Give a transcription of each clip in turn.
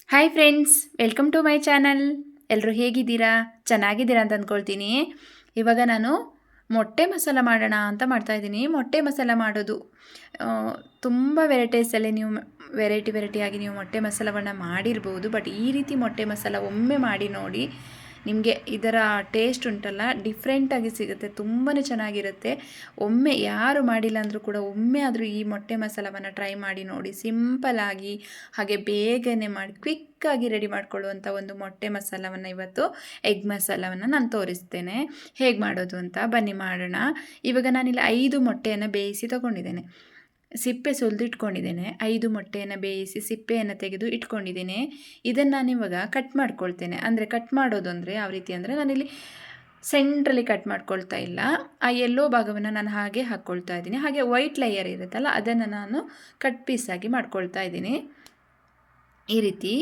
Hi friends, welcome to my channel. ಎಲ್ಲರೂ ಹೇಗಿದ್ದೀರಾ? ಚೆನ್ನಾಗಿದ್ದೀರಾ ಅಂತ ಅಂದ್ಕೊಳ್ತೀನಿ. ಇವಾಗ ನಾನು ಮೊಟ್ಟೆ ಮಸಾಲ ಮಾಡೋಣ ಅಂತ ಮಾಡ್ತಾಯಿದ್ದೀನಿ. ಮೊಟ್ಟೆ ಮಸಾಲ ಮಾಡೋದು ತುಂಬ ವೆರೈಟೀಸಲ್ಲಿ ನೀವು ವೆರೈಟಿಯಾಗಿ ನೀವು ಮೊಟ್ಟೆ ಮಸಾಲವನ್ನು ಮಾಡಿರ್ಬೋದು. ಬಟ್ ಈ ರೀತಿ ಮೊಟ್ಟೆ ಮಸಾಲ ಒಮ್ಮೆ ಮಾಡಿ ನೋಡಿ. ನಿಮಗೆ ಇದರ ಟೇಸ್ಟ್ ಉಂಟಲ್ಲ, ಡಿಫ್ರೆಂಟಾಗಿ ಸಿಗುತ್ತೆ, ತುಂಬಾ ಚೆನ್ನಾಗಿರುತ್ತೆ. ಒಮ್ಮೆ ಯಾರು ಮಾಡಿಲ್ಲ ಅಂದರೂ ಕೂಡ ಒಮ್ಮೆ ಆದರೂ ಈ ಮೊಟ್ಟೆ ಮಸಾಲವನ್ನು ಟ್ರೈ ಮಾಡಿ ನೋಡಿ. ಸಿಂಪಲ್ಲಾಗಿ ಹಾಗೆ ಬೇಗನೆ ಮಾಡಿ ಕ್ವಿಕ್ಕಾಗಿ ರೆಡಿ ಮಾಡ್ಕೊಳ್ಳುವಂಥ ಒಂದು ಮೊಟ್ಟೆ ಮಸಾಲವನ್ನು ಇವತ್ತು ಎಗ್ ಮಸಾಲವನ್ನು ನಾನು ತೋರಿಸ್ತೇನೆ ಹೇಗೆ ಮಾಡೋದು ಅಂತ. ಬನ್ನಿ ಮಾಡೋಣ. ಇವಾಗ ನಾನಿಲ್ಲಿ 5 ಮೊಟ್ಟೆಯನ್ನು ಬೇಯಿಸಿ ತಗೊಂಡಿದ್ದೇನೆ. ಸಿಪ್ಪೆ ಸುಲಿದಿಟ್ಕೊಂಡಿದ್ದೇನೆ. 5 ಮೊಟ್ಟೆಯನ್ನು ಬೇಯಿಸಿ ಸಿಪ್ಪೆಯನ್ನು ತೆಗೆದು ಇಟ್ಕೊಂಡಿದ್ದೇನೆ. ಇದನ್ನು ನಾನಿವಾಗ ಕಟ್ ಮಾಡ್ಕೊಳ್ತೇನೆ. ಅಂದರೆ ಕಟ್ ಮಾಡೋದು ಅಂದರೆ ಯಾವ ರೀತಿ ಅಂದರೆ, ನಾನಿಲ್ಲಿ ಸೆಂಟ್ರಲ್ಲಿ ಕಟ್ ಮಾಡ್ಕೊಳ್ತಾ ಇಲ್ಲ. ಆ ಎಲ್ಲೋ ಭಾಗವನ್ನು ನಾನು ಹಾಗೆ ಹಾಕ್ಕೊಳ್ತಾ ಇದ್ದೀನಿ. ಹಾಗೆ ವೈಟ್ ಲೇಯರ್ ಇರುತ್ತಲ್ಲ, ಅದನ್ನು ನಾನು ಕಟ್ ಪೀಸಾಗಿ ಮಾಡ್ಕೊಳ್ತಾ ಇದ್ದೀನಿ. ಈ ರೀತಿ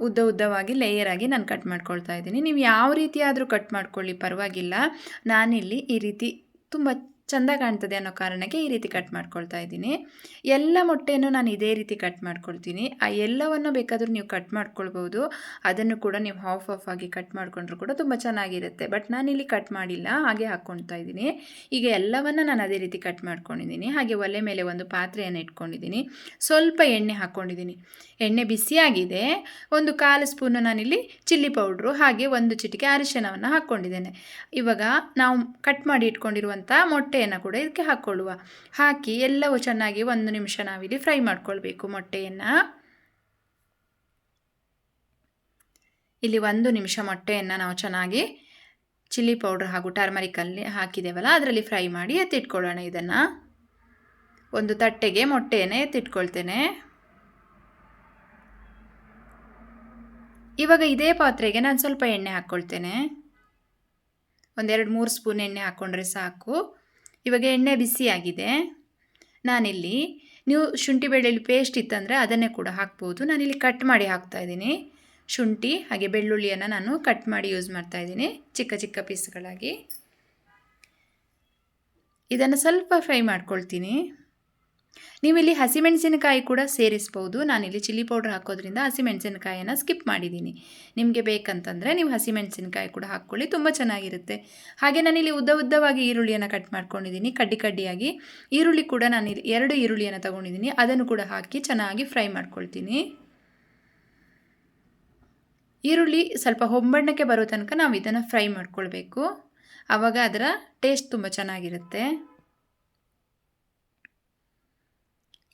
ಉದ್ದವಾಗಿ ಲೇಯರಾಗಿ ನಾನು ಕಟ್ ಮಾಡ್ಕೊಳ್ತಾ ಇದ್ದೀನಿ. ನೀವು ಯಾವ ರೀತಿ ಆದರೂ ಕಟ್ ಮಾಡ್ಕೊಳ್ಳಿ, ಪರವಾಗಿಲ್ಲ. ನಾನಿಲ್ಲಿ ಈ ರೀತಿ ತುಂಬ ಚೆಂದ ಕಾಣ್ತದೆ ಅನ್ನೋ ಕಾರಣಕ್ಕೆ ಈ ರೀತಿ ಕಟ್ ಮಾಡ್ಕೊಳ್ತಾ ಇದ್ದೀನಿ. ಎಲ್ಲ ಮೊಟ್ಟೆಯನ್ನು ನಾನು ಇದೇ ರೀತಿ ಕಟ್ ಮಾಡ್ಕೊಳ್ತೀನಿ. ಆ ಎಲ್ಲವನ್ನು ಬೇಕಾದರೂ ನೀವು ಕಟ್ ಮಾಡ್ಕೊಳ್ಬೋದು. ಅದನ್ನು ಕೂಡ ನೀವು ಹಾಫ್ ಆಗಿ ಕಟ್ ಮಾಡಿಕೊಂಡ್ರೂ ಕೂಡ ತುಂಬ ಚೆನ್ನಾಗಿರುತ್ತೆ. ಬಟ್ ನಾನಿಲ್ಲಿ ಕಟ್ ಮಾಡಿಲ್ಲ, ಹಾಗೆ ಹಾಕ್ಕೊಳ್ತಾ ಇದ್ದೀನಿ. ಈಗ ಎಲ್ಲವನ್ನು ನಾನು ಅದೇ ರೀತಿ ಕಟ್ ಮಾಡ್ಕೊಂಡಿದ್ದೀನಿ. ಹಾಗೆ ಒಲೆ ಮೇಲೆ ಒಂದು ಪಾತ್ರೆಯನ್ನು ಇಟ್ಕೊಂಡಿದ್ದೀನಿ. ಸ್ವಲ್ಪ ಎಣ್ಣೆ ಹಾಕ್ಕೊಂಡಿದ್ದೀನಿ. ಎಣ್ಣೆ ಬಿಸಿಯಾಗಿದೆ. 1/4 ಸ್ಪೂನು ನಾನಿಲ್ಲಿ ಚಿಲ್ಲಿ ಪೌಡ್ರು, ಹಾಗೆ 1 ಚಿಟಿಕೆ ಅರಿಶಿಣವನ್ನು ಹಾಕ್ಕೊಂಡಿದ್ದೇನೆ. ಇವಾಗ ನಾವು ಕಟ್ ಮಾಡಿ ಇಟ್ಕೊಂಡಿರುವಂಥ ಮೊಟ್ಟೆಯನ್ನು ಕೂಡ ಇದಕ್ಕೆ ಹಾಕ್ಕೊಳ್ಳುವ. ಹಾಕಿ ಎಲ್ಲವೂ ಚೆನ್ನಾಗಿ 1 ನಿಮಿಷ ನಾವಿಲ್ಲಿ ಫ್ರೈ ಮಾಡ್ಕೊಳ್ಬೇಕು ಮೊಟ್ಟೆಯನ್ನು. ಇಲ್ಲಿ 1 ನಿಮಿಷ ಮೊಟ್ಟೆಯನ್ನು ನಾವು ಚೆನ್ನಾಗಿ ಚಿಲ್ಲಿ ಪೌಡ್ರ್ ಹಾಗೂ ಟರ್ಮರಿಕಲ್ಲಿ ಹಾಕಿದ್ದೇವಲ್ಲ, ಅದರಲ್ಲಿ ಫ್ರೈ ಮಾಡಿ ಎತ್ತಿಟ್ಕೊಳ್ಳೋಣ. ಇದನ್ನು ಒಂದು ತಟ್ಟೆಗೆ ಮೊಟ್ಟೆಯನ್ನು ಎತ್ತಿಟ್ಕೊಳ್ತೇನೆ. ಇವಾಗ ಇದೇ ಪಾತ್ರೆಗೆ ನಾನು ಸ್ವಲ್ಪ ಎಣ್ಣೆ ಹಾಕ್ಕೊಳ್ತೇನೆ. 1-2-3 ಸ್ಪೂನ್ ಎಣ್ಣೆ ಹಾಕ್ಕೊಂಡ್ರೆ ಸಾಕು. ಇವಾಗ ಎಣ್ಣೆ ಬಿಸಿಯಾಗಿದೆ. ನಾನಿಲ್ಲಿ ನೀವು ಶುಂಠಿ ಬೆಳ್ಳುಳ್ಳಿ ಪೇಸ್ಟ್ ಇತ್ತಂದರೆ ಅದನ್ನೇ ಕೂಡ ಹಾಕ್ಬೋದು. ನಾನಿಲ್ಲಿ ಕಟ್ ಮಾಡಿ ಹಾಕ್ತಾಯಿದ್ದೀನಿ. ಶುಂಠಿ ಹಾಗೆ ಬೆಳ್ಳುಳ್ಳಿಯನ್ನು ನಾನು ಕಟ್ ಮಾಡಿ ಯೂಸ್ ಮಾಡ್ತಾಯಿದ್ದೀನಿ, ಚಿಕ್ಕ ಚಿಕ್ಕ ಪೀಸ್ಗಳಾಗಿ. ಇದನ್ನು ಸ್ವಲ್ಪ ಫ್ರೈ ಮಾಡ್ಕೊಳ್ತೀನಿ. ನೀವಿಲ್ಲಿ ಹಸಿಮೆಣಸಿನಕಾಯಿ ಕೂಡ ಸೇರಿಸ್ಬೋದು. ನಾನಿಲ್ಲಿ ಚಿಲ್ಲಿ ಪೌಡ್ರ್ ಹಾಕೋದ್ರಿಂದ ಹಸಿಮೆಣಸಿನಕಾಯಿಯನ್ನು ಸ್ಕಿಪ್ ಮಾಡಿದ್ದೀನಿ. ನಿಮಗೆ ಬೇಕಂತಂದರೆ ನೀವು ಹಸಿಮೆಣಸಿನಕಾಯಿ ಕೂಡ ಹಾಕ್ಕೊಳ್ಳಿ, ತುಂಬ ಚೆನ್ನಾಗಿರುತ್ತೆ. ಹಾಗೆ ನಾನಿಲ್ಲಿ ಉದ್ದವಾಗಿ ಈರುಳ್ಳಿಯನ್ನು ಕಟ್ ಮಾಡ್ಕೊಂಡಿದ್ದೀನಿ, ಕಡ್ಡಿಯಾಗಿ. ಈರುಳ್ಳಿ ಕೂಡ ನಾನಿಲ್ಲಿ 2 ಈರುಳ್ಳಿಯನ್ನು ತೊಗೊಂಡಿದ್ದೀನಿ. ಅದನ್ನು ಕೂಡ ಹಾಕಿ ಚೆನ್ನಾಗಿ ಫ್ರೈ ಮಾಡ್ಕೊಳ್ತೀನಿ. ಈರುಳ್ಳಿ ಸ್ವಲ್ಪ ಹೊಂಬಣ್ಣಕ್ಕೆ ಬರೋ ತನಕ ನಾವು ಇದನ್ನು ಫ್ರೈ ಮಾಡ್ಕೊಳ್ಬೇಕು. ಆವಾಗ ಅದರ ಟೇಸ್ಟ್ ತುಂಬ ಚೆನ್ನಾಗಿರುತ್ತೆ.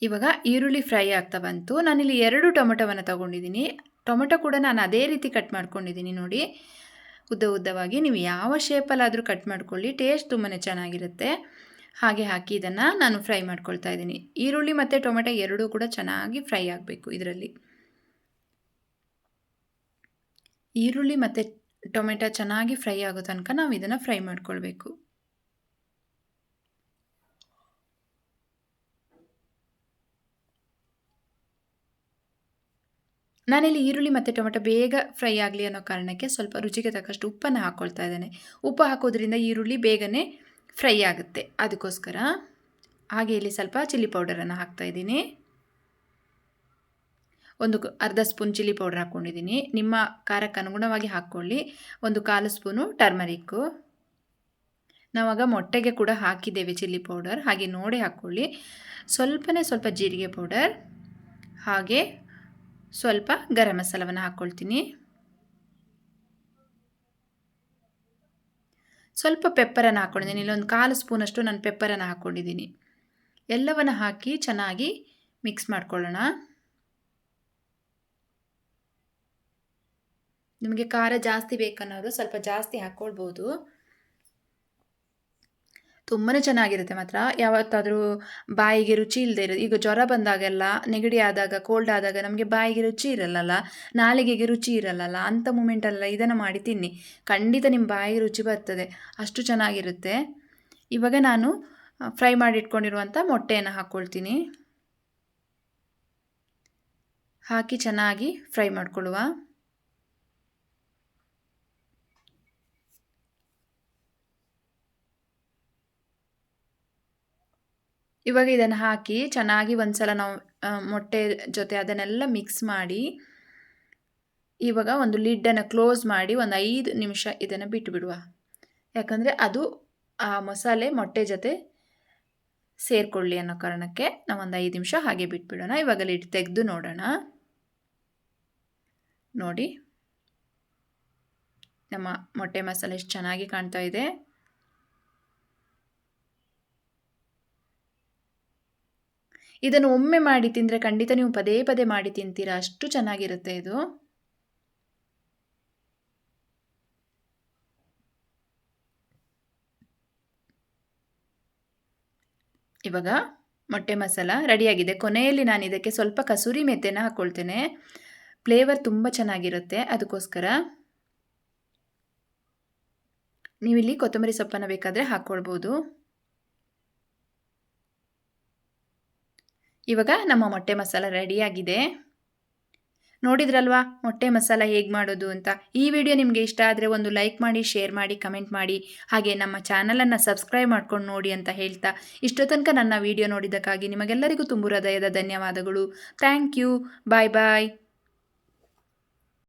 ಇವಾಗ ಈರುಳ್ಳಿ ಫ್ರೈ ಆಗ್ತಾ ಬಂತು. ನಾನಿಲ್ಲಿ 2 ಟೊಮೆಟೊವನ್ನು ತೊಗೊಂಡಿದ್ದೀನಿ. ಟೊಮೆಟೊ ಕೂಡ ನಾನು ಅದೇ ರೀತಿ ಕಟ್ ಮಾಡ್ಕೊಂಡಿದ್ದೀನಿ ನೋಡಿ, ಉದ್ದವಾಗಿ. ನೀವು ಯಾವ ಶೇಪಲ್ಲಾದರೂ ಕಟ್ ಮಾಡ್ಕೊಳ್ಳಿ, ಟೇಸ್ಟ್ ತುಂಬಾ ಚೆನ್ನಾಗಿರುತ್ತೆ. ಹಾಗೆ ಹಾಕಿ ಇದನ್ನು ನಾನು ಫ್ರೈ ಮಾಡ್ಕೊಳ್ತಾ ಇದ್ದೀನಿ. ಈರುಳ್ಳಿ ಮತ್ತು ಟೊಮೆಟೊ ಎರಡೂ ಕೂಡ ಚೆನ್ನಾಗಿ ಫ್ರೈ ಆಗಬೇಕು. ಇದರಲ್ಲಿ ಈರುಳ್ಳಿ ಮತ್ತು ಟೊಮೆಟೊ ಚೆನ್ನಾಗಿ ಫ್ರೈ ಆಗೋ ತನಕ ನಾವು ಇದನ್ನು ಫ್ರೈ ಮಾಡ್ಕೊಳ್ಬೇಕು. ನಾನಿಲ್ಲಿ ಈರುಳ್ಳಿ ಮತ್ತು ಟೊಮೆಟೊ ಬೇಗ ಫ್ರೈ ಆಗಲಿ ಅನ್ನೋ ಕಾರಣಕ್ಕೆ ಸ್ವಲ್ಪ ರುಚಿಗೆ ತಕ್ಕಷ್ಟು ಉಪ್ಪನ್ನು ಹಾಕ್ಕೊಳ್ತಾ ಇದ್ದೇನೆ. ಉಪ್ಪು ಹಾಕೋದ್ರಿಂದ ಈರುಳ್ಳಿ ಬೇಗನೆ ಫ್ರೈ ಆಗುತ್ತೆ, ಅದಕ್ಕೋಸ್ಕರ. ಹಾಗೆ ಇಲ್ಲಿ ಸ್ವಲ್ಪ ಚಿಲ್ಲಿ ಪೌಡರನ್ನು ಹಾಕ್ತಾಯಿದ್ದೀನಿ. ಅರ್ಧ ಸ್ಪೂನ್ ಚಿಲ್ಲಿ ಪೌಡರ್ ಹಾಕ್ಕೊಂಡಿದ್ದೀನಿ. ನಿಮ್ಮ ಖಾರಕ್ಕೆ ಅನುಗುಣವಾಗಿ ಹಾಕ್ಕೊಳ್ಳಿ. 1/4 ಸ್ಪೂನು ಟರ್ಮರಿಕ್ಕು. ನಾವಾಗ ಮೊಟ್ಟೆಗೆ ಕೂಡ ಹಾಕಿದ್ದೇವೆ ಚಿಲ್ಲಿ ಪೌಡರ್, ಹಾಗೆ ನೋಡಿ ಹಾಕ್ಕೊಳ್ಳಿ. ಸ್ವಲ್ಪ ಜೀರಿಗೆ ಪೌಡರ್, ಹಾಗೆ ಸ್ವಲ್ಪ ಗರಂ ಮಸಾಲವನ್ನು ಹಾಕ್ಕೊಳ್ತೀನಿ. ಸ್ವಲ್ಪ ಪೆಪ್ಪರನ್ನು ಹಾಕ್ಕೊಂಡಿದ್ದೀನಿ. ಇಲ್ಲೊಂದು 1/4 ಸ್ಪೂನಷ್ಟು ನಾನು ಪೆಪ್ಪರನ್ನು ಹಾಕ್ಕೊಂಡಿದ್ದೀನಿ. ಎಲ್ಲವನ್ನು ಹಾಕಿ ಚೆನ್ನಾಗಿ ಮಿಕ್ಸ್ ಮಾಡ್ಕೊಳ್ಳೋಣ. ನಿಮಗೆ ಖಾರ ಜಾಸ್ತಿ ಬೇಕನ್ನೋರು ಸ್ವಲ್ಪ ಜಾಸ್ತಿ ಹಾಕ್ಕೊಳ್ಬೋದು. ತುಂಬಾ ಚೆನ್ನಾಗಿರುತ್ತೆ ಮಾತ್ರ. ಯಾವತ್ತಾದರೂ ಬಾಯಿಗೆ ರುಚಿ ಇಲ್ಲದೆ ಇರೋದು, ಈಗ ಜ್ವರ ಬಂದಾಗೆಲ್ಲ, ನೆಗಡಿ ಆದಾಗ, ಕೋಲ್ಡ್ ಆದಾಗ ನಮಗೆ ಬಾಯಿಗೆ ರುಚಿ ಇರಲ್ಲಲ್ಲ, ನಾಲಿಗೆಗೆ ರುಚಿ ಇರಲ್ಲಲ್ಲ, ಅಂಥ ಮೂಮೆಂಟಲ್ಲ ಇದನ್ನು ಮಾಡಿ ತಿನ್ನಿ. ಖಂಡಿತ ನಿಮ್ಮ ಬಾಯಿಗೆ ರುಚಿ ಬರ್ತದೆ, ಅಷ್ಟು ಚೆನ್ನಾಗಿರುತ್ತೆ. ಇವಾಗ ನಾನು ಫ್ರೈ ಮಾಡಿಟ್ಕೊಂಡಿರುವಂಥ ಮೊಟ್ಟೆಯನ್ನು ಹಾಕ್ಕೊಳ್ತೀನಿ. ಹಾಕಿ ಚೆನ್ನಾಗಿ ಫ್ರೈ ಮಾಡ್ಕೊಳ್ಳುವ. ಇವಾಗ ಇದನ್ನು ಹಾಕಿ ಚೆನ್ನಾಗಿ ಒಂದು ಸಲ ನಾವು ಮೊಟ್ಟೆ ಜೊತೆ ಅದನ್ನೆಲ್ಲ ಮಿಕ್ಸ್ ಮಾಡಿ ಇವಾಗ ಒಂದು ಲಿಡ್ಡನ್ನು ಕ್ಲೋಸ್ ಮಾಡಿ ಒಂದು 5 ನಿಮಿಷ ಇದನ್ನು ಬಿಟ್ಟುಬಿಡುವ. ಯಾಕಂದರೆ ಅದು ಆ ಮಸಾಲೆ ಮೊಟ್ಟೆ ಜೊತೆ ಸೇರಿಕೊಳ್ಳಿ ಅನ್ನೋ ಕಾರಣಕ್ಕೆ ನಾವು ಒಂದು 5 ನಿಮಿಷ ಹಾಗೆ ಬಿಟ್ಬಿಡೋಣ. ಇವಾಗ ಲಿಡ್ ತೆಗೆದು ನೋಡೋಣ. ನೋಡಿ, ನಮ್ಮ ಮೊಟ್ಟೆ ಮಸಾಲೆ ಎಷ್ಟು ಚೆನ್ನಾಗಿ ಕಾಣ್ತಾ ಇದೆ. ಇದನ್ನು ಒಮ್ಮೆ ಮಾಡಿ ತಿಂದರೆ ಖಂಡಿತ ನೀವು ಪದೇ ಪದೇ ಮಾಡಿ ತಿಂತೀರಾ, ಅಷ್ಟು ಚೆನ್ನಾಗಿರುತ್ತೆ ಇದು. ಇವಾಗ ಮೊಟ್ಟೆ ಮಸಾಲ ರೆಡಿಯಾಗಿದೆ. ಕೊನೆಯಲ್ಲಿ ನಾನು ಇದಕ್ಕೆ ಸ್ವಲ್ಪ ಕಸೂರಿ ಮೆಂತ್ಯನ ಹಾಕ್ಕೊಳ್ತೇನೆ. ಫ್ಲೇವರ್ ತುಂಬ ಚೆನ್ನಾಗಿರುತ್ತೆ, ಅದಕ್ಕೋಸ್ಕರ. ನೀವಿಲ್ಲಿ ಕೊತ್ತಂಬರಿ ಸೊಪ್ಪನ್ನು ಬೇಕಾದರೆ ಹಾಕ್ಕೊಳ್ಬೋದು. ಇವಾಗ ನಮ್ಮ ಮೊಟ್ಟೆ ಮಸಾಲ ರೆಡಿಯಾಗಿದೆ. ನೋಡಿದ್ರಲ್ವಾ ಮೊಟ್ಟೆ ಮಸಾಲ ಹೇಗೆ ಮಾಡೋದು ಅಂತ. ಈ ವಿಡಿಯೋ ನಿಮಗೆ ಇಷ್ಟ ಆದರೆ ಒಂದು ಲೈಕ್ ಮಾಡಿ, ಶೇರ್ ಮಾಡಿ, ಕಮೆಂಟ್ ಮಾಡಿ. ಹಾಗೆ ನಮ್ಮ ಚಾನಲನ್ನು ಸಬ್ಸ್ಕ್ರೈಬ್ ಮಾಡ್ಕೊಂಡು ನೋಡಿ ಅಂತ ಹೇಳ್ತಾ, ಇಷ್ಟೋ ತನಕ ನನ್ನ ವಿಡಿಯೋ ನೋಡಿದ್ದಕ್ಕಾಗಿ ನಿಮಗೆಲ್ಲರಿಗೂ ತುಂಬ ಹೃದಯದ ಧನ್ಯವಾದಗಳು. Thank you. Bye bye.